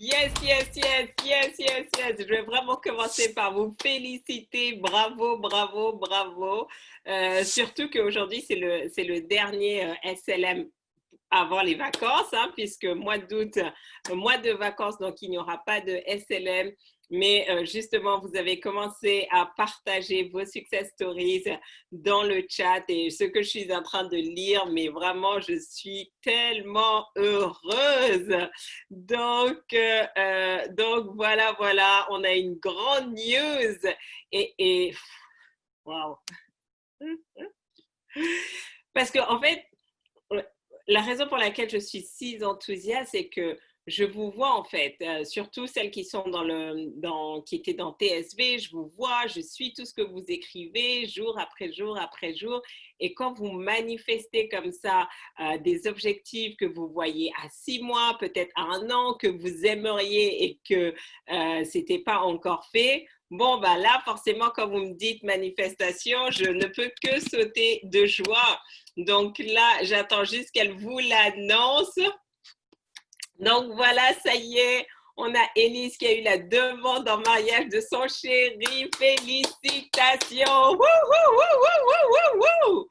Yes, yes, yes, yes, yes, yes. Je vais vraiment commencer par vous féliciter. Bravo, bravo, bravo. Surtout qu'aujourd'hui, c'est le dernier SLM avant les vacances, hein, puisque mois d'août, mois de vacances, donc il n'y aura pas de SLM. Mais justement, vous avez commencé à partager vos success stories dans le chat et ce que je suis en train de lire, mais vraiment, je suis tellement heureuse. Donc voilà, voilà, on a une grande news et wow. Parce que en fait, la raison pour laquelle je suis si enthousiaste, c'est que je vous vois en fait, surtout celles qui sont qui étaient dans TSV, je vous vois, je suis tout ce que vous écrivez jour après jour après jour. Et quand vous manifestez comme ça des objectifs que vous voyez à 6 mois, peut-être à un an, que vous aimeriez et que c'était pas encore fait, bon, bah là, forcément, quand vous me dites manifestation, je ne peux que sauter de joie. Donc là, j'attends juste qu'elle vous l'annonce. Donc voilà, ça y est, on a Élise qui a eu la demande en mariage de son chéri. Félicitations! Wouh, wouh, wouh, wouh, wouh, wouh, wouh.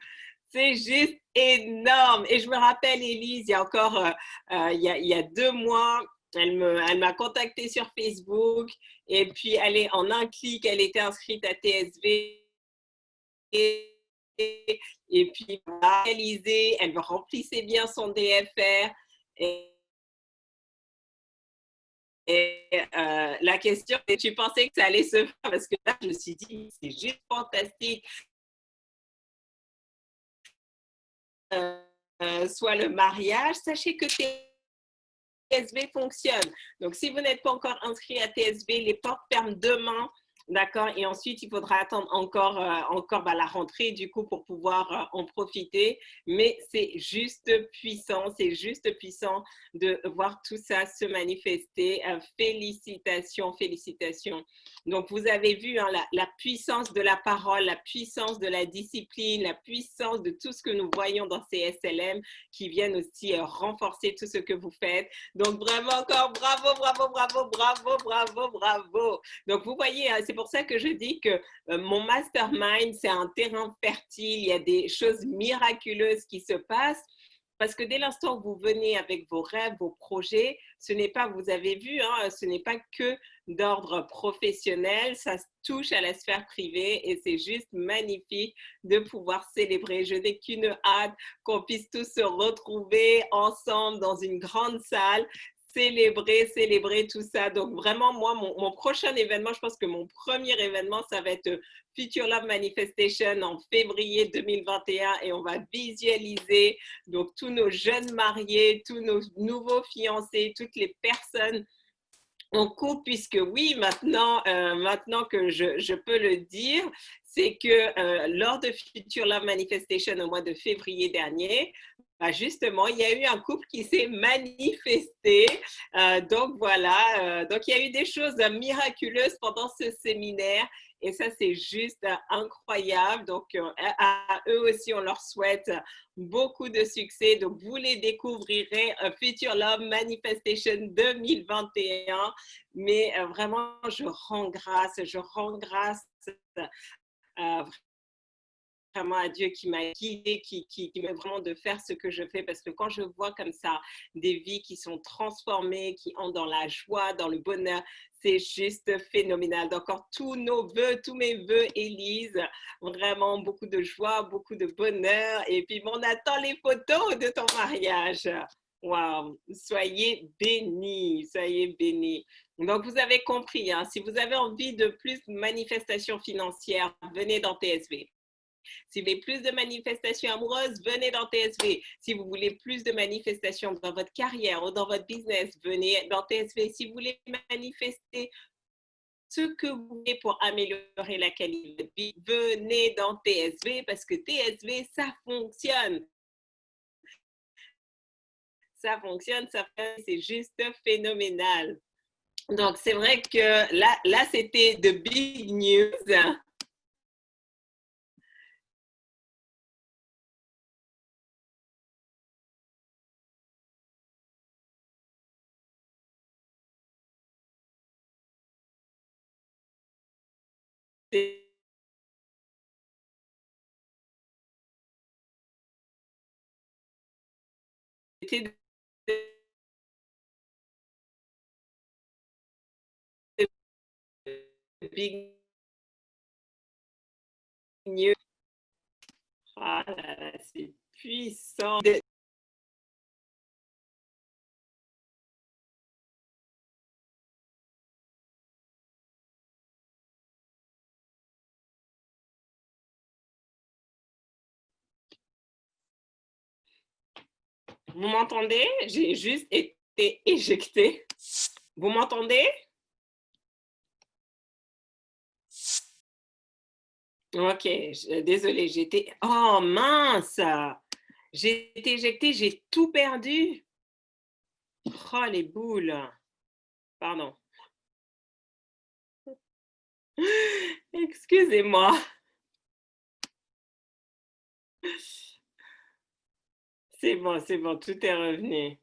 C'est juste énorme. Et je me rappelle, Élise, il y a encore il y a 2 mois, elle m'a contacté sur Facebook et puis elle est en un clic, elle était inscrite à TSV et puis réalisé, elle remplissait bien son DFR et la question c'est tu pensais que ça allait se faire parce que là je me suis dit c'est juste fantastique soit le mariage, sachez que TSV fonctionne. Donc, si vous n'êtes pas encore inscrit à TSV, les portes ferment demain. D'accord. Et ensuite, il faudra attendre encore la rentrée, du coup, pour pouvoir en profiter. Mais c'est juste puissant de voir tout ça se manifester. Félicitations, félicitations. Donc, vous avez vu hein, la puissance de la parole, la puissance de la discipline, la puissance de tout ce que nous voyons dans ces SLM qui viennent aussi renforcer tout ce que vous faites. Donc, vraiment encore bravo, bravo, bravo, bravo, bravo, bravo. Donc, vous voyez, c'est pour ça que je dis que mon mastermind, c'est un terrain fertile. Il y a des choses miraculeuses qui se passent. Parce que dès l'instant que vous venez avec vos rêves, vos projets, ce n'est pas, vous avez vu, hein, ce n'est pas que d'ordre professionnel, ça touche à la sphère privée et c'est juste magnifique de pouvoir célébrer. Je n'ai qu'une hâte qu'on puisse tous se retrouver ensemble dans une grande salle, célébrer tout ça. Donc vraiment, moi, mon prochain événement, je pense que mon premier événement, ça va être Future Love Manifestation en février 2021 et on va visualiser donc tous nos jeunes mariés, tous nos nouveaux fiancés, toutes les personnes en couple, puisque oui, maintenant que je peux le dire, c'est que lors de Future Love Manifestation au mois de février dernier, bah justement, il y a eu un couple qui s'est manifesté. Donc voilà, donc il y a eu des choses miraculeuses pendant ce séminaire. Et ça, c'est juste incroyable. Donc, à eux aussi, on leur souhaite beaucoup de succès. Donc, vous les découvrirez Future Love Manifestation 2021. Mais vraiment, je rends grâce euh, vraiment à Dieu qui m'a guidée, qui met vraiment de faire ce que je fais. Parce que quand je vois comme ça des vies qui sont transformées, qui entrent dans la joie, dans le bonheur, c'est juste phénoménal. Donc, encore tous nos vœux, tous mes vœux, Élise, vraiment beaucoup de joie, beaucoup de bonheur. Et puis, on attend les photos de ton mariage. Waouh, soyez bénis, soyez bénis. Donc, vous avez compris, hein, si vous avez envie de plus de manifestations financières, venez dans TSV. Si vous voulez plus de manifestations amoureuses, venez dans TSV. Si vous voulez plus de manifestations dans votre carrière ou dans votre business, venez dans TSV. Si vous voulez manifester ce que vous voulez pour améliorer la qualité de votre vie, venez dans TSV parce que TSV, ça fonctionne. Ça fonctionne, c'est juste phénoménal. Donc, c'est vrai que là c'était de big news. Big News. Ah là là, c'est puissant. Vous m'entendez? J'ai juste été éjectée. Vous m'entendez? Ok, désolée, j'étais... Oh mince! J'ai été éjectée, j'ai tout perdu. Oh les boules. Pardon. Excusez-moi. C'est bon, tout est revenu.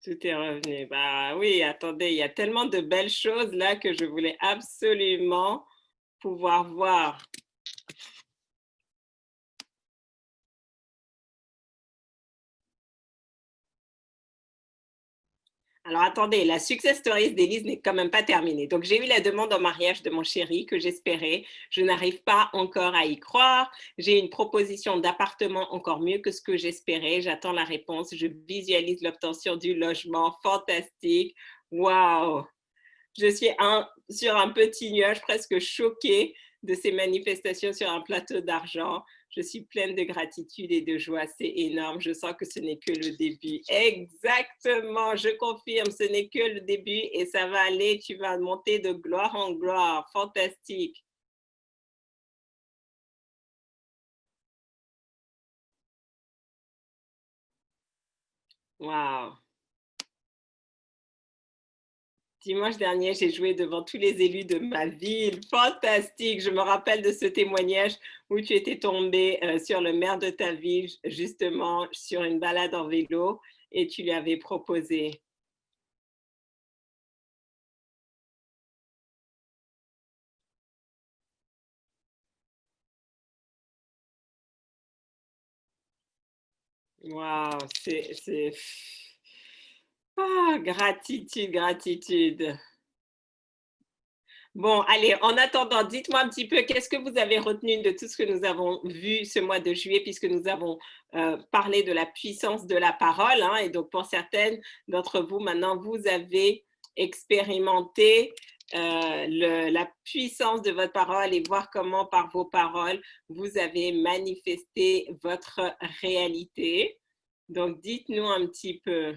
Tout est revenu. Bah oui, attendez, il y a tellement de belles choses là que je voulais absolument pouvoir voir. Alors attendez, la success story d'Élise n'est quand même pas terminée. Donc j'ai eu la demande en mariage de mon chéri que j'espérais. Je n'arrive pas encore à y croire. J'ai une proposition d'appartement encore mieux que ce que j'espérais. J'attends la réponse. Je visualise l'obtention du logement. Fantastique. Waouh! Je suis sur un petit nuage presque choquée de ces manifestations sur un plateau d'argent. Je suis pleine de gratitude et de joie. C'est énorme. Je sens que ce n'est que le début. Exactement. Je confirme, ce n'est que le début et ça va aller. Tu vas monter de gloire en gloire. Fantastique. Wow. Dimanche dernier, j'ai joué devant tous les élus de ma ville. Fantastique. Je me rappelle de ce témoignage où tu étais tombé sur le maire de ta ville, justement sur une balade en vélo, et tu lui avais proposé. Waouh, c'est... Ah, gratitude, gratitude. Bon, allez, en attendant, dites-moi un petit peu, qu'est-ce que vous avez retenu de tout ce que nous avons vu ce mois de juillet, puisque nous avons parlé de la puissance de la parole, hein, et donc pour certaines d'entre vous, maintenant, vous avez expérimenté la puissance de votre parole et voir comment par vos paroles, vous avez manifesté votre réalité. Donc, dites-nous un petit peu.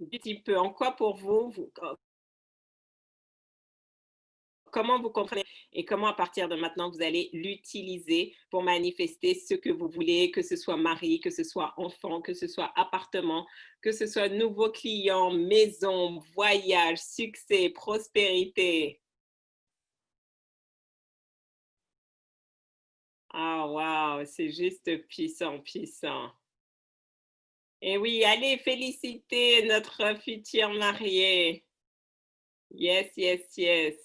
Un petit peu en quoi pour vous, comment vous comprenez et comment à partir de maintenant vous allez l'utiliser pour manifester ce que vous voulez, que ce soit mari, que ce soit enfant, que ce soit appartement, que ce soit nouveaux clients, maison, voyage, succès, prospérité. Ah, wow, c'est juste puissant, puissant. Et oui, allez féliciter notre futur marié. Yes, yes, yes.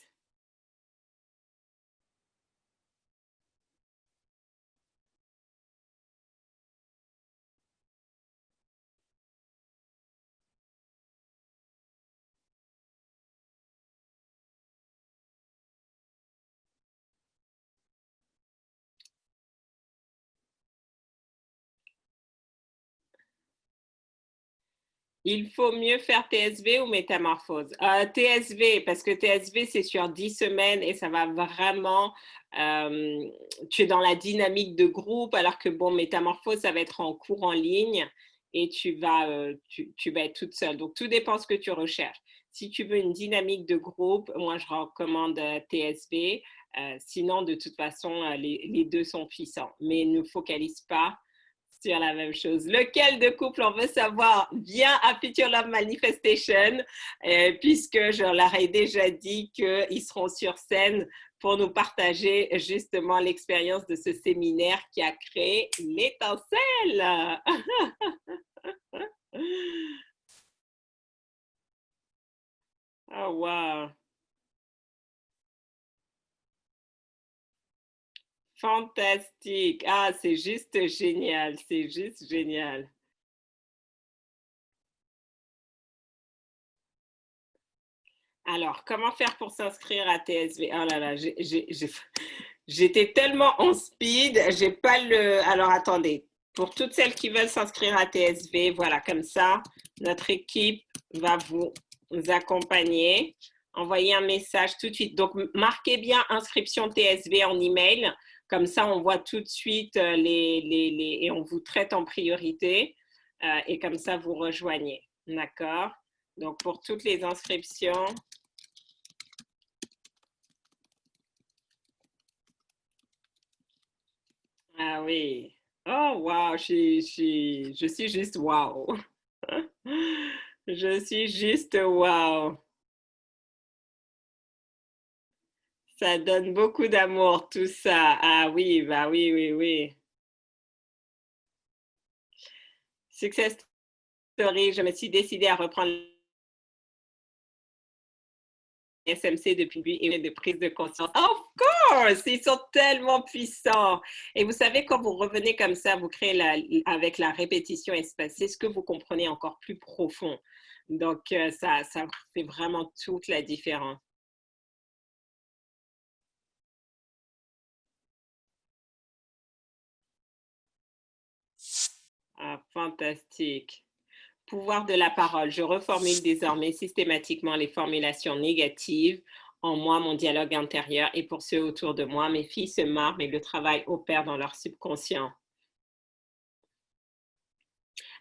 Il faut mieux faire TSV ou métamorphose? TSV, parce que TSV, c'est sur 10 semaines et ça va vraiment, tu es dans la dynamique de groupe, alors que bon, métamorphose, ça va être en cours en ligne et tu vas être toute seule. Donc, tout dépend ce que tu recherches. Si tu veux une dynamique de groupe, moi, je recommande TSV. Sinon, de toute façon, les deux sont puissants. Mais ne focalise pas sur la même chose. Lequel de couple on veut savoir? Viens à Future Love Manifestation, puisque je leur ai déjà dit qu'ils seront sur scène pour nous partager justement l'expérience de ce séminaire qui a créé l'étincelle. Oh, wow. Fantastique. Ah, c'est juste génial. C'est juste génial. Alors, comment faire pour s'inscrire à TSV? Oh là là, j'étais tellement en speed, j'ai pas le... Alors, attendez. Pour toutes celles qui veulent s'inscrire à TSV, voilà, comme ça, notre équipe va vous accompagner. Envoyez un message tout de suite. Donc, marquez bien inscription TSV en email. Comme ça, on voit tout de suite et on vous traite en priorité. Et comme ça, vous rejoignez. D'accord? Donc, pour toutes les inscriptions, ah oui. Oh, wow, je suis juste wow. Je suis juste wow. Ça donne beaucoup d'amour, tout ça. Ah oui, bah oui, oui, oui. Success story, je me suis décidée à reprendre SMC depuis lui et de prise de conscience. Of course, ils sont tellement puissants. Et vous savez, quand vous revenez comme ça, vous créez avec la répétition espacée, ce que vous comprenez encore plus profond. Donc, ça fait vraiment toute la différence. Ah, fantastique. Pouvoir de la parole. Je reformule désormais systématiquement les formulations négatives en moi, mon dialogue intérieur et pour ceux autour de moi. Mes filles se marrent, mais le travail opère dans leur subconscient.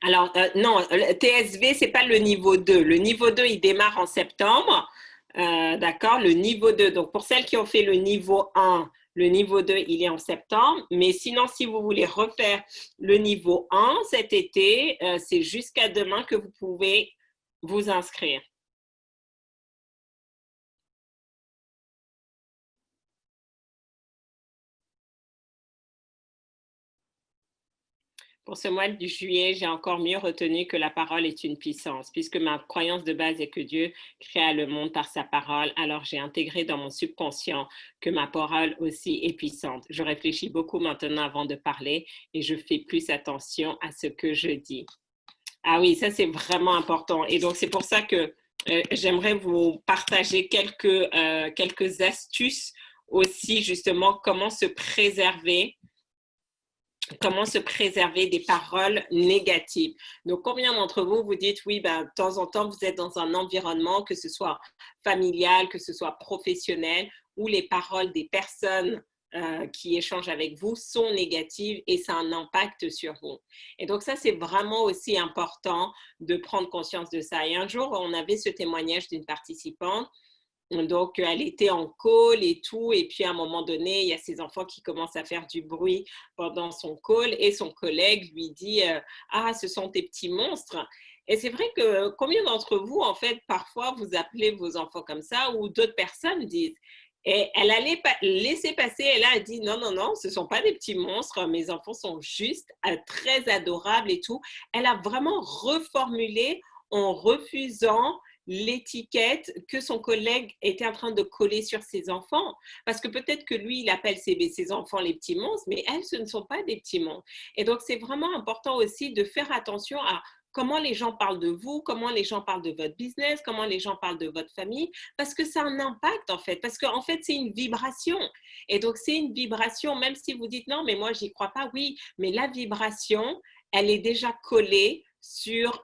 Alors, non, le TSV, c'est pas le niveau 2. Le niveau 2, il démarre en septembre. D'accord? Le niveau 2. Donc, pour celles qui ont fait le niveau 1, le niveau 2, il est en septembre. Mais sinon, si vous voulez refaire le niveau 1 cet été, c'est jusqu'à demain que vous pouvez vous inscrire. Pour ce mois de juillet, j'ai encore mieux retenu que la parole est une puissance, puisque ma croyance de base est que Dieu créa le monde par sa parole. Alors j'ai intégré dans mon subconscient que ma parole aussi est puissante. Je réfléchis beaucoup maintenant avant de parler et je fais plus attention à ce que je dis. Ah oui, ça c'est vraiment important. Et donc c'est pour ça que j'aimerais vous partager quelques astuces aussi justement comment se préserver des paroles négatives. Donc, combien d'entre vous vous dites, oui, ben, de temps en temps, vous êtes dans un environnement, que ce soit familial, que ce soit professionnel, où les paroles des personnes qui échangent avec vous sont négatives et ça a un impact sur vous. Et donc, ça, c'est vraiment aussi important de prendre conscience de ça. Et un jour, on avait ce témoignage d'une participante. Donc, elle était en call et tout. Et puis, à un moment donné, il y a ses enfants qui commencent à faire du bruit pendant son call. Et son collègue lui dit ah, ce sont tes petits monstres. Et c'est vrai que combien d'entre vous, en fait, parfois, vous appelez vos enfants comme ça ou d'autres personnes disent. Et elle allait laisser passer. Et là, elle dit non, non, non, ce ne sont pas des petits monstres. Mes enfants sont juste très adorables et tout. Elle a vraiment reformulé en refusant l'étiquette que son collègue était en train de coller sur ses enfants. Parce que peut-être que lui, il appelle ses enfants les petits monstres, mais elles, ce ne sont pas des petits monstres. Et donc, c'est vraiment important aussi de faire attention à comment les gens parlent de vous, comment les gens parlent de votre business, comment les gens parlent de votre famille, parce que ça a un impact en fait, parce qu'en fait, c'est une vibration. Et donc, c'est une vibration, même si vous dites non, mais moi, j'y crois pas, oui, mais la vibration, elle est déjà collée sur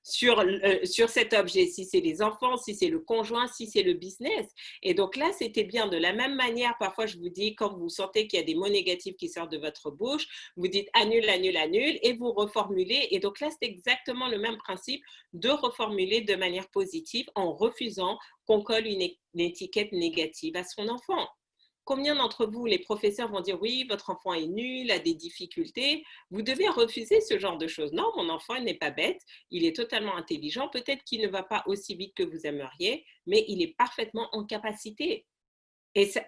cet objet, si c'est les enfants, si c'est le conjoint, si c'est le business. Et donc là, c'était bien. De la même manière, parfois, je vous dis, quand vous sentez qu'il y a des mots négatifs qui sortent de votre bouche, vous dites annule, annule, annule, et vous reformulez. Et donc là, c'est exactement le même principe de reformuler de manière positive en refusant qu'on colle une étiquette négative à son enfant. combien d'entre vous, les professeurs vont dire oui, votre enfant est nul, a des difficultés. Vous devez refuser ce genre de choses. Non, mon enfant n'est pas bête, il est totalement intelligent. Peut-être qu'il ne va pas aussi vite que vous aimeriez, mais il est parfaitement en capacité. Et ça,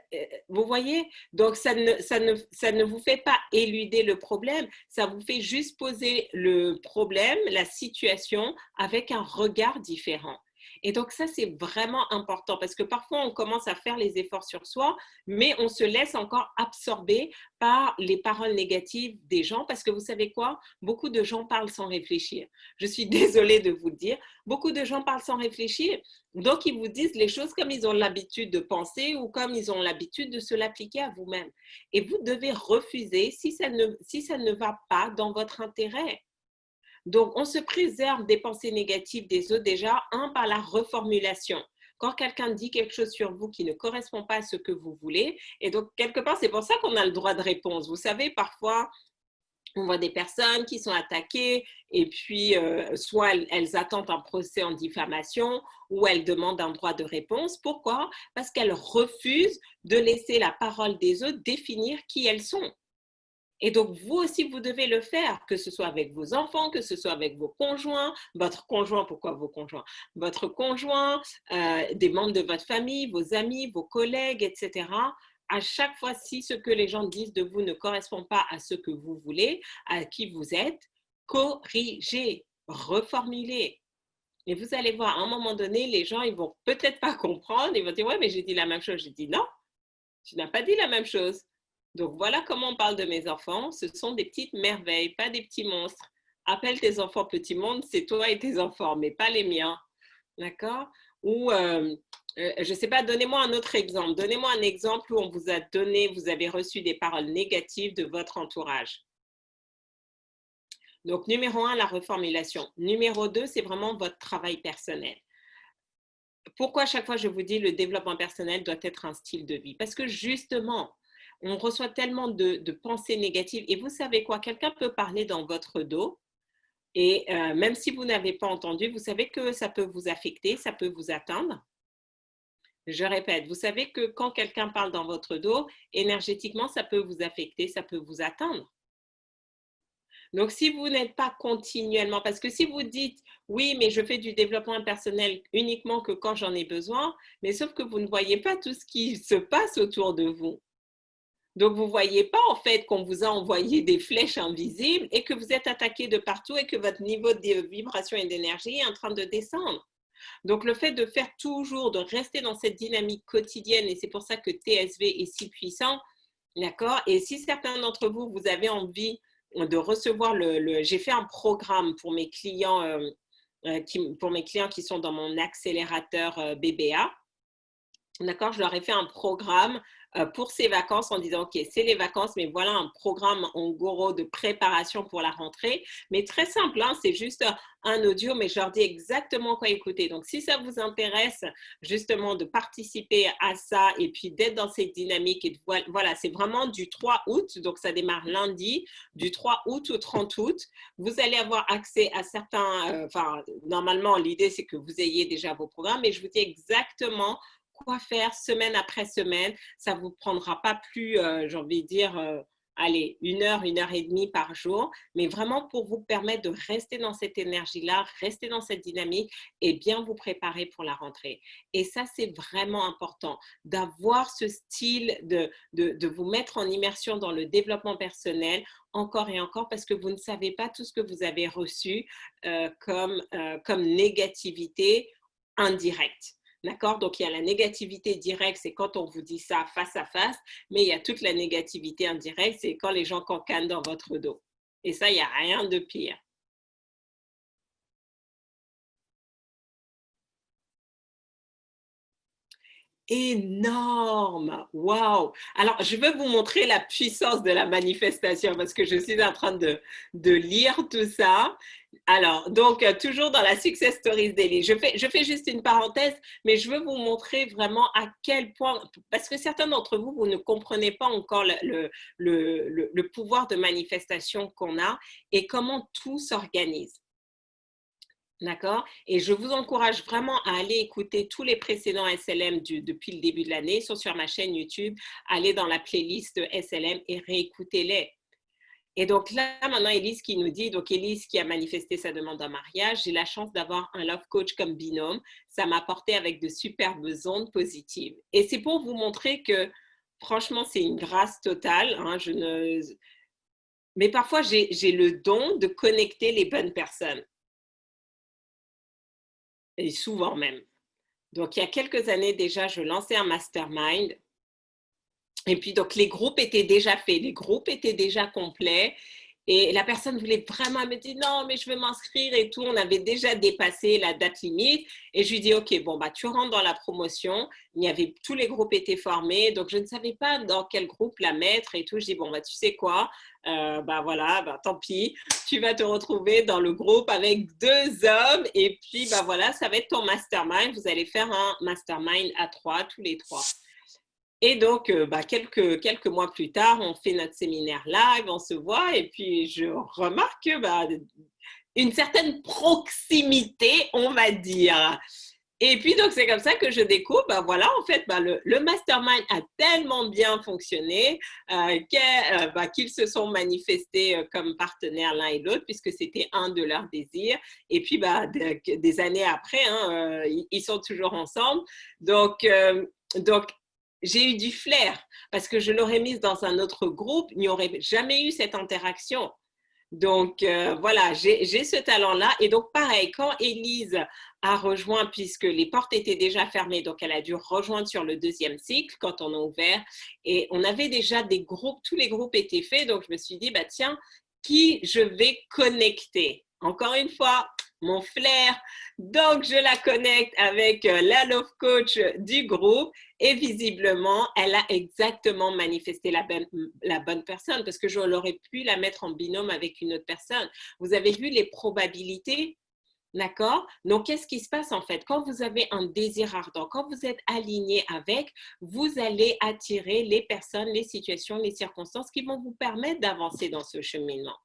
vous voyez, donc ça ne vous fait pas éluder le problème, ça vous fait juste poser le problème, la situation avec un regard différent. Et donc ça, c'est vraiment important parce que parfois, on commence à faire les efforts sur soi, mais on se laisse encore absorber par les paroles négatives des gens parce que vous savez quoi? Beaucoup de gens parlent sans réfléchir. Je suis désolée de vous le dire, beaucoup de gens parlent sans réfléchir. Donc, ils vous disent les choses comme ils ont l'habitude de penser ou comme ils ont l'habitude de se l'appliquer à vous-même. Et vous devez refuser si ça ne va pas dans votre intérêt. Donc, on se préserve des pensées négatives des autres déjà, par la reformulation. Quand quelqu'un dit quelque chose sur vous qui ne correspond pas à ce que vous voulez, et donc, quelque part, c'est pour ça qu'on a le droit de réponse. Vous savez, parfois, on voit des personnes qui sont attaquées et puis soit elles attendent un procès en diffamation ou elles demandent un droit de réponse. Pourquoi? Parce qu'elles refusent de laisser la parole des autres définir qui elles sont. Et donc, vous aussi, vous devez le faire, que ce soit avec vos enfants, que ce soit avec vos conjoints, votre conjoint, pourquoi vos conjoints? Votre conjoint, des membres de votre famille, vos amis, vos collègues, etc. À chaque fois, si ce que les gens disent de vous ne correspond pas à ce que vous voulez, à qui vous êtes, corrigez, reformulez. Et vous allez voir, à un moment donné, les gens, ils vont peut-être pas comprendre, ils vont dire, ouais, mais j'ai dit la même chose. J'ai dit, non, tu n'as pas dit la même chose. Donc, voilà comment on parle de mes enfants. Ce sont des petites merveilles, pas des petits monstres. Appelle tes enfants petits monstres, c'est toi et tes enfants, mais pas les miens. D'accord? Ou, je ne sais pas, donnez-moi un autre exemple. Donnez-moi un exemple où on vous a donné, vous avez reçu des paroles négatives de votre entourage. Donc, numéro 1, la reformulation. Numéro 2, c'est vraiment votre travail personnel. Pourquoi à chaque fois je vous dis le développement personnel doit être un style de vie? Parce que justement, on reçoit tellement de pensées négatives. Et vous savez quoi? Quelqu'un peut parler dans votre dos. Et même si vous n'avez pas entendu, vous savez que ça peut vous affecter, ça peut vous atteindre. Je répète, vous savez que quand quelqu'un parle dans votre dos, énergétiquement, ça peut vous affecter, ça peut vous atteindre. Donc, si vous n'êtes pas continuellement, parce que si vous dites, oui, mais je fais du développement personnel uniquement que quand j'en ai besoin, mais sauf que vous ne voyez pas tout ce qui se passe autour de vous. Donc, vous ne voyez pas en fait qu'on vous a envoyé des flèches invisibles et que vous êtes attaqué de partout et que votre niveau de vibration et d'énergie est en train de descendre. Donc, le fait de faire toujours, de rester dans cette dynamique quotidienne, et c'est pour ça que TSV est si puissant, d'accord? Et si certains d'entre vous, vous avez envie de recevoir j'ai fait un programme pour mes clients, qui sont dans mon accélérateur BBA. D'accord, je leur ai fait un programme pour ces vacances en disant, OK, c'est les vacances, mais voilà un programme en gros de préparation pour la rentrée. Mais très simple, hein, c'est juste un audio, mais je leur dis exactement quoi écouter. Donc, si ça vous intéresse justement de participer à ça et puis d'être dans cette dynamique, et voilà, c'est vraiment du 3 août, donc ça démarre lundi, du 3 août au 30 août. Vous allez avoir accès à certains, normalement, l'idée, c'est que vous ayez déjà vos programmes, mais je vous dis exactement quoi faire semaine après semaine. Ça ne vous prendra pas plus, j'ai envie de dire, allez, 1 heure et demie par jour, mais vraiment pour vous permettre de rester dans cette énergie-là, rester dans cette dynamique et bien vous préparer pour la rentrée. Et ça, c'est vraiment important d'avoir ce style de vous mettre en immersion dans le développement personnel encore et encore parce que vous ne savez pas tout ce que vous avez reçu comme négativité indirecte. D'accord? Donc, il y a la négativité directe, c'est quand on vous dit ça face à face, mais il y a toute la négativité indirecte, c'est quand les gens cancanent dans votre dos. Et ça, il n'y a rien de pire. Énorme! Waouh! Alors, je veux vous montrer la puissance de la manifestation parce que je suis en train de lire tout ça. Alors, donc, toujours dans la Success Stories Daily, je fais juste une parenthèse, mais je veux vous montrer vraiment à quel point, parce que certains d'entre vous, vous ne comprenez pas encore le pouvoir de manifestation qu'on a et comment tout s'organise. D'accord? Et je vous encourage vraiment à aller écouter tous les précédents SLM depuis le début de l'année. Ils sont sur ma chaîne YouTube. Allez dans la playlist SLM et réécoutez-les. Et donc là, maintenant, Élise qui nous dit, donc Élise qui a manifesté sa demande en mariage, j'ai la chance d'avoir un love coach comme binôme. Ça m'a apporté avec de superbes ondes positives. Et c'est pour vous montrer que, franchement, c'est une grâce totale. Hein, mais parfois, j'ai le don de connecter les bonnes personnes. Et souvent même. Donc, il y a quelques années déjà, je lançais un mastermind. Et puis, donc, les groupes étaient déjà faits, les groupes étaient déjà complets. Et la personne voulait vraiment, elle me dit non, mais je veux m'inscrire et tout. On avait déjà dépassé la date limite. Et je lui dis, OK, bon, bah, tu rentres dans la promotion. Tous les groupes étaient formés. Donc, je ne savais pas dans quel groupe la mettre et tout. Je dis, bon, bah, tu sais quoi? Bah, voilà, bah, tant pis. Tu vas te retrouver dans le groupe avec 2 hommes. Et puis, bah, voilà, ça va être ton mastermind. Vous allez faire un mastermind à 3, tous les 3. Et donc, bah, quelques mois plus tard, on fait notre séminaire live, on se voit, et puis je remarque bah, une certaine proximité, on va dire. Et puis, donc, c'est comme ça que je découvre, bah, voilà, en fait, bah, le mastermind a tellement bien fonctionné qu'ils se sont manifestés comme partenaires l'un et l'autre, puisque c'était un de leurs désirs. Et puis, bah, des années après, hein, ils sont toujours ensemble. Donc, j'ai eu du flair parce que je l'aurais mise dans un autre groupe, il n'y aurait jamais eu cette interaction. Donc, voilà, j'ai ce talent-là. Et donc, pareil, quand Élise a rejoint, puisque les portes étaient déjà fermées, donc elle a dû rejoindre sur le 2e cycle quand on a ouvert. Et on avait déjà des groupes, tous les groupes étaient faits. Donc, je me suis dit, bah, tiens, qui je vais connecter? Encore une fois, mon flair. Donc, je la connecte avec la love coach du groupe. Et visiblement, elle a exactement manifesté la bonne personne parce que je l'aurais pu la mettre en binôme avec une autre personne. Vous avez vu les probabilités? D'accord? Donc, qu'est-ce qui se passe en fait? Quand vous avez un désir ardent, quand vous êtes aligné avec, vous allez attirer les personnes, les situations, les circonstances qui vont vous permettre d'avancer dans ce cheminement.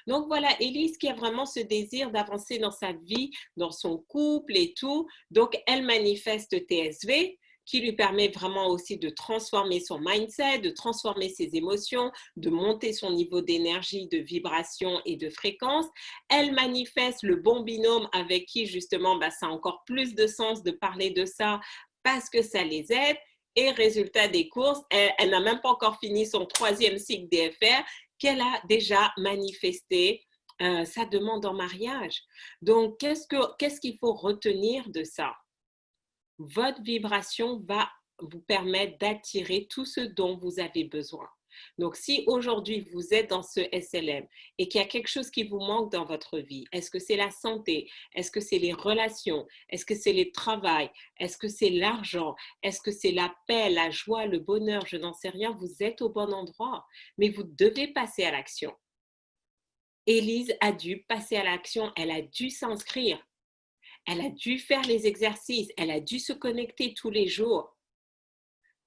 Donc voilà, Élise qui a vraiment ce désir d'avancer dans sa vie, dans son couple et tout. Donc, elle manifeste TSV qui lui permet vraiment aussi de transformer son mindset, de transformer ses émotions, de monter son niveau d'énergie, de vibration et de fréquence. Elle manifeste le bon binôme avec qui justement, bah, ça a encore plus de sens de parler de ça parce que ça les aide. Et résultat des courses, elle n'a même pas encore fini son 3e cycle DFR qu'elle a déjà manifesté sa demande en mariage. Donc, qu'est-ce qu'il faut retenir de ça? Votre vibration va vous permettre d'attirer tout ce dont vous avez besoin. Donc, si aujourd'hui vous êtes dans ce SLM et qu'il y a quelque chose qui vous manque dans votre vie, est-ce que c'est la santé? Est-ce que c'est les relations? Est-ce que c'est le travail? Est-ce que c'est l'argent? Est-ce que c'est la paix, la joie, le bonheur? Je n'en sais rien. Vous êtes au bon endroit, mais vous devez passer à l'action. Élise a dû passer à l'action. Elle a dû s'inscrire. Elle a dû faire les exercices. Elle a dû se connecter tous les jours.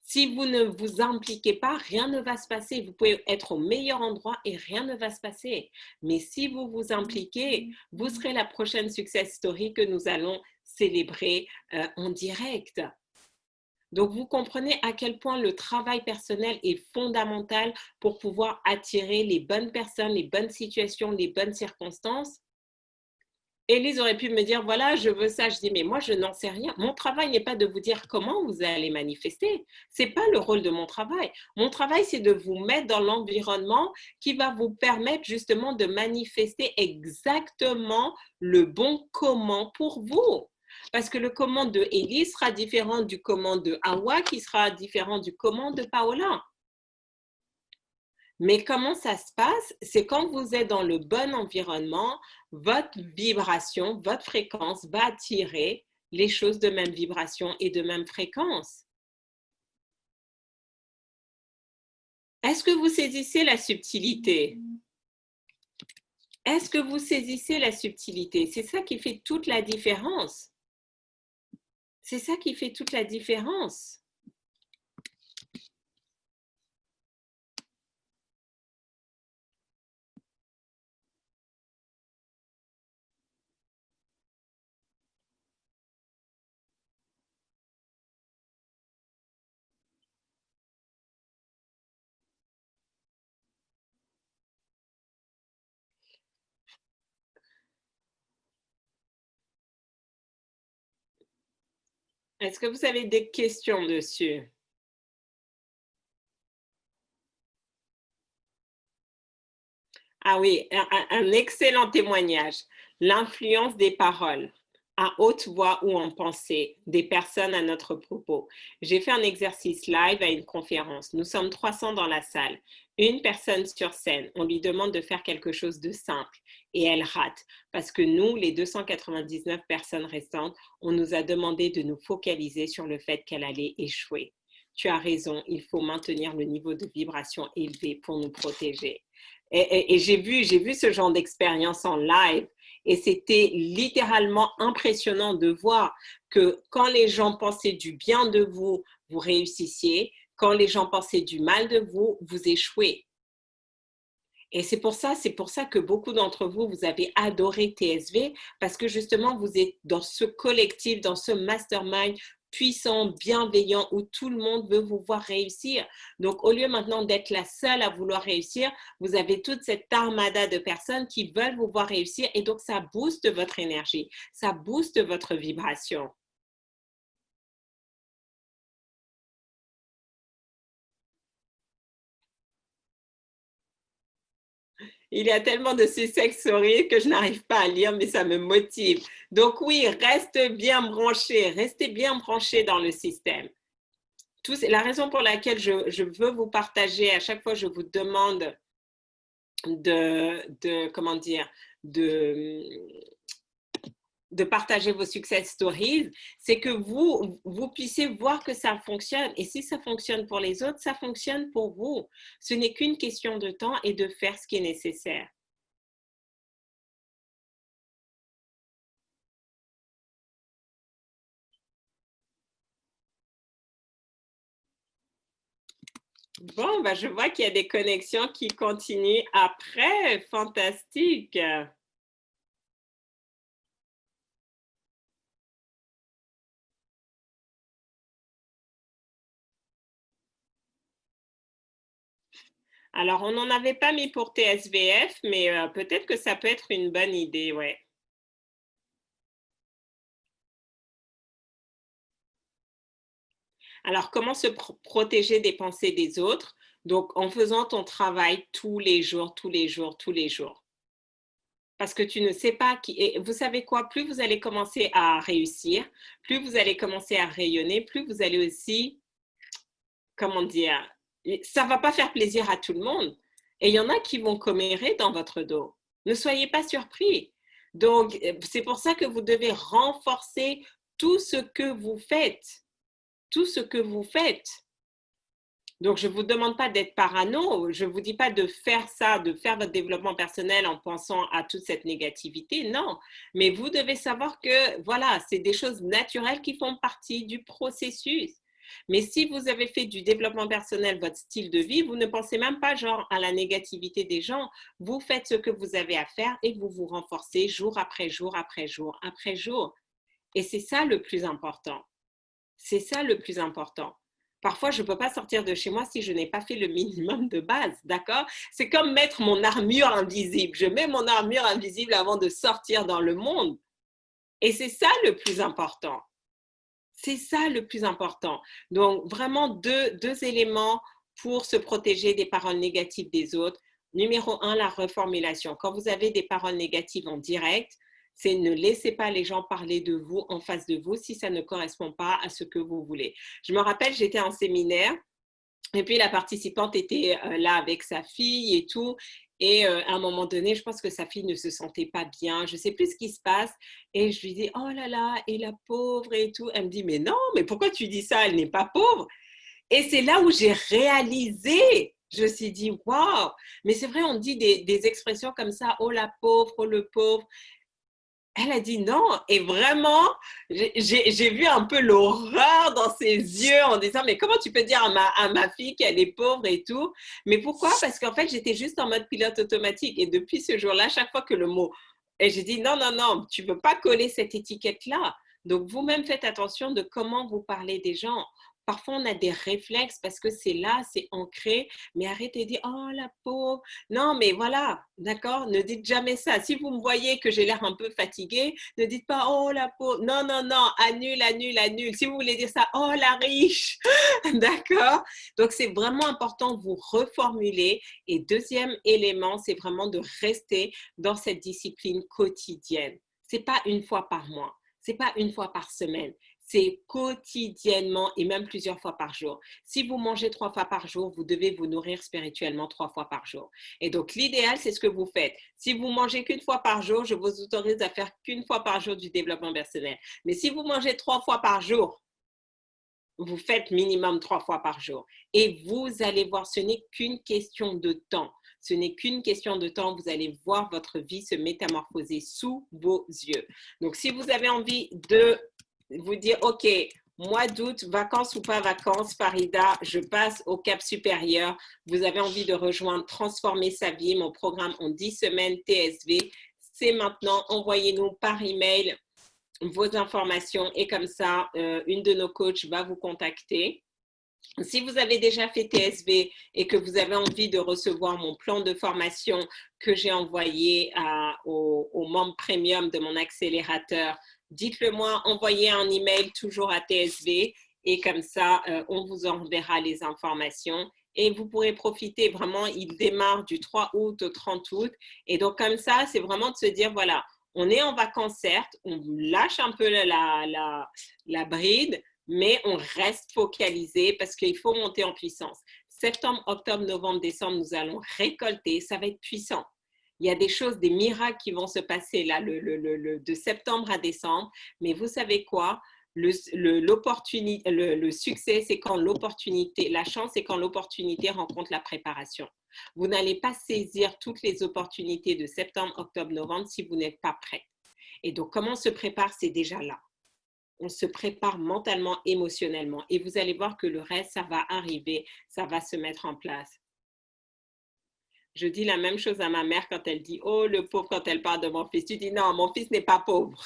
Si vous ne vous impliquez pas, rien ne va se passer. Vous pouvez être au meilleur endroit et rien ne va se passer. Mais si vous vous impliquez, vous serez la prochaine success story que nous allons célébrer en direct. Donc, vous comprenez à quel point le travail personnel est fondamental pour pouvoir attirer les bonnes personnes, les bonnes situations, les bonnes circonstances. Élise aurait pu me dire, voilà, je veux ça. Je dis, mais moi, je n'en sais rien. Mon travail n'est pas de vous dire comment vous allez manifester. Ce n'est pas le rôle de mon travail. Mon travail, c'est de vous mettre dans l'environnement qui va vous permettre justement de manifester exactement le bon comment pour vous. Parce que le comment de Élise sera différent du comment de Hawa, qui sera différent du comment de Paola. Mais comment ça se passe? C'est quand vous êtes dans le bon environnement, votre vibration, votre fréquence va attirer les choses de même vibration et de même fréquence. Est-ce que vous saisissez la subtilité? Est-ce que vous saisissez la subtilité? C'est ça qui fait toute la différence. C'est ça qui fait toute la différence. Est-ce que vous avez des questions dessus? Ah oui, un excellent témoignage. L'influence des paroles à haute voix ou en pensée des personnes à notre propos. J'ai fait un exercice live à une conférence. Nous sommes 300 dans la salle. Une personne sur scène, on lui demande de faire quelque chose de simple et elle rate parce que nous, les 299 personnes restantes, on nous a demandé de nous focaliser sur le fait qu'elle allait échouer. Tu as raison, il faut maintenir le niveau de vibration élevé pour nous protéger. Et j'ai vu ce genre d'expérience en live et c'était littéralement impressionnant de voir que quand les gens pensaient du bien de vous, vous réussissiez. Quand les gens pensaient du mal de vous, vous échouez. Et c'est pour ça que beaucoup d'entre vous, vous avez adoré TSV parce que justement, vous êtes dans ce collectif, dans ce mastermind puissant, bienveillant, où tout le monde veut vous voir réussir. Donc, au lieu maintenant d'être la seule à vouloir réussir, vous avez toute cette armada de personnes qui veulent vous voir réussir et donc ça booste votre énergie, ça booste votre vibration. Il y a tellement de success stories que je n'arrive pas à lire, mais ça me motive. Donc oui, restez bien branché dans le système. La raison pour laquelle je veux vous partager, à chaque fois je vous demande comment dire, de, de partager vos success stories, c'est que vous puissiez voir que ça fonctionne. Et si ça fonctionne pour les autres, ça fonctionne pour vous. Ce n'est qu'une question de temps et de faire ce qui est nécessaire. Bon, bah, je vois qu'il y a des connexions qui continuent après. Fantastique. Alors, on n'en avait pas mis pour TSVF, mais peut-être que ça peut être une bonne idée, ouais. Alors, comment se protéger des pensées des autres? Donc, en faisant ton travail tous les jours, tous les jours, tous les jours. Parce que tu ne sais pas qui. Et vous savez quoi? Plus vous allez commencer à réussir, plus vous allez commencer à rayonner, plus vous allez aussi, comment dire, ça ne va pas faire plaisir à tout le monde. Et il y en a qui vont commérer dans votre dos. Ne soyez pas surpris. Donc, c'est pour ça que vous devez renforcer tout ce que vous faites. Tout ce que vous faites. Donc, je ne vous demande pas d'être parano, je ne vous dis pas de faire ça, de faire votre développement personnel en pensant à toute cette négativité, non. Mais vous devez savoir que, voilà, c'est des choses naturelles qui font partie du processus. Mais si vous avez fait du développement personnel votre style de vie, vous ne pensez même pas genre à la négativité des gens. Vous faites ce que vous avez à faire et vous vous renforcez jour après jour après jour après jour. Et c'est ça le plus important. C'est ça le plus important. Parfois, je ne peux pas sortir de chez moi si je n'ai pas fait le minimum de base, d'accord? C'est comme mettre mon armure invisible. Je mets mon armure invisible avant de sortir dans le monde. Et c'est ça le plus important. C'est ça le plus important. Donc, vraiment, deux éléments pour se protéger des paroles négatives des autres. Numéro un, la reformulation. Quand vous avez des paroles négatives en direct, c'est ne laissez pas les gens parler de vous en face de vous si ça ne correspond pas à ce que vous voulez. Je me rappelle, j'étais en séminaire et puis la participante était là avec sa fille et tout. Et à un moment donné, je pense que sa fille ne se sentait pas bien. Je ne sais plus ce qui se passe. Et je lui dis, oh là là, et la pauvre et tout. Elle me dit, mais non, mais pourquoi tu dis ça? Elle n'est pas pauvre. Et c'est là où j'ai réalisé. Je me suis dit, waouh, mais c'est vrai, on dit des expressions comme ça, oh la pauvre, oh le pauvre. Elle a dit non. Et vraiment, j'ai vu un peu l'horreur dans ses yeux en disant, mais comment tu peux dire à ma fille qu'elle est pauvre et tout? Mais pourquoi? Parce qu'en fait, j'étais juste en mode pilote automatique. Et depuis ce jour-là, chaque fois que le mot... Et j'ai dit, non, non, non, tu ne veux pas coller cette étiquette-là. Donc, vous-même, faites attention de comment vous parlez des gens. parfois on a des réflexes parce que c'est là, c'est ancré, mais arrêtez de dire, oh la pauvre. Non, mais voilà, d'accord? Ne dites jamais ça. Si vous me voyez que j'ai l'air un peu fatiguée, ne dites pas, oh la pauvre. Non, non, non, annule, annule, annule. Si vous voulez dire ça, oh la riche, d'accord? Donc, c'est vraiment important de vous reformuler. Et deuxième élément, c'est vraiment de rester dans cette discipline quotidienne. C'est pas une fois par mois, c'est pas une fois par semaine. C'est quotidiennement et même plusieurs fois par jour. Si vous mangez 3 fois par jour, vous devez vous nourrir spirituellement 3 fois par jour. Et donc, l'idéal, c'est ce que vous faites. Si vous mangez qu'une fois par jour, je vous autorise à faire qu'une fois par jour du développement personnel. Mais si vous mangez 3 fois par jour, vous faites minimum 3 fois par jour. Et vous allez voir, ce n'est qu'une question de temps. Ce n'est qu'une question de temps. Vous allez voir votre vie se métamorphoser sous vos yeux. Donc, si vous avez envie de vous dire, OK, mois d'août, vacances ou pas vacances, Farida, je passe au cap supérieur. Vous avez envie de rejoindre Transformer sa vie, mon programme en 10 semaines TSV. C'est maintenant. Envoyez-nous par email vos informations et comme ça, une de nos coachs va vous contacter. Si vous avez déjà fait TSV et que vous avez envie de recevoir mon plan de formation que j'ai envoyé aux membres premium de mon accélérateur, dites-le moi, envoyez un email toujours à TSV et comme ça, on vous enverra les informations. Et vous pourrez profiter vraiment, il démarre du 3 août au 30 août. Et donc comme ça, c'est vraiment de se dire, voilà, on est en vacances certes, on lâche un peu la bride, mais on reste focalisé parce qu'il faut monter en puissance. Septembre, octobre, novembre, décembre, nous allons récolter, ça va être puissant. Il y a des choses, des miracles qui vont se passer là, de septembre à décembre, mais vous savez quoi? Le succès, c'est quand l'opportunité, la chance, c'est quand l'opportunité rencontre la préparation. Vous n'allez pas saisir toutes les opportunités de septembre, octobre, novembre si vous n'êtes pas prêt. Et donc, comment on se prépare? C'est déjà là. On se prépare mentalement, émotionnellement. Et vous allez voir que le reste, ça va arriver, ça va se mettre en place. Je dis la même chose à ma mère quand elle dit « Oh, le pauvre » quand elle parle de mon fils. Tu dis « Non, mon fils n'est pas pauvre. »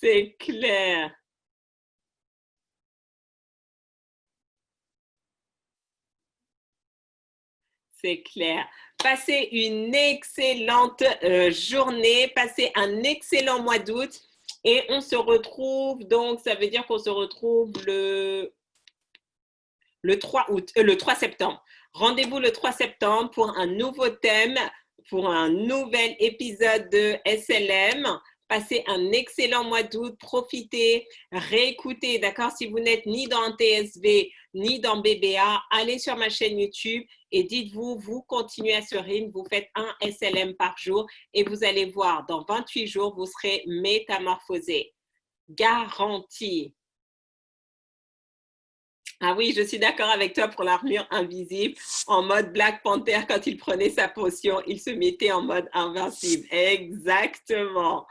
C'est clair. C'est clair. Passez une excellente journée. Passez un excellent mois d'août. Et on se retrouve, donc ça veut dire qu'on se retrouve le 3 septembre. Rendez-vous le 3 septembre pour un nouveau thème, pour un nouvel épisode de SLM. Passez un excellent mois d'août, profitez, réécoutez, d'accord? Si vous n'êtes ni dans TSV, ni dans BBA, allez sur ma chaîne YouTube et dites-vous, vous continuez à ce rythme, vous faites un SLM par jour et vous allez voir, dans 28 jours, vous serez métamorphosé. Garantie. Ah oui, je suis d'accord avec toi pour l'armure invisible. En mode Black Panther, quand il prenait sa potion, il se mettait en mode invincible. Exactement.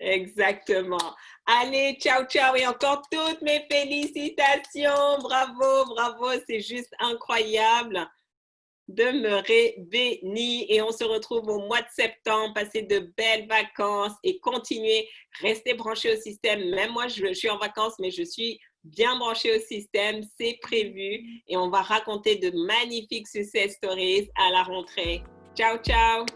Exactement. Allez, ciao, ciao. Et encore toutes mes félicitations. Bravo, bravo. C'est juste incroyable. Demeurez bénis et on se retrouve au mois de septembre. Passez de belles vacances et continuez. Restez branchés au système. Même moi, je suis en vacances, mais je suis bien branchée au système. C'est prévu et on va raconter de magnifiques success stories à la rentrée. Ciao, ciao.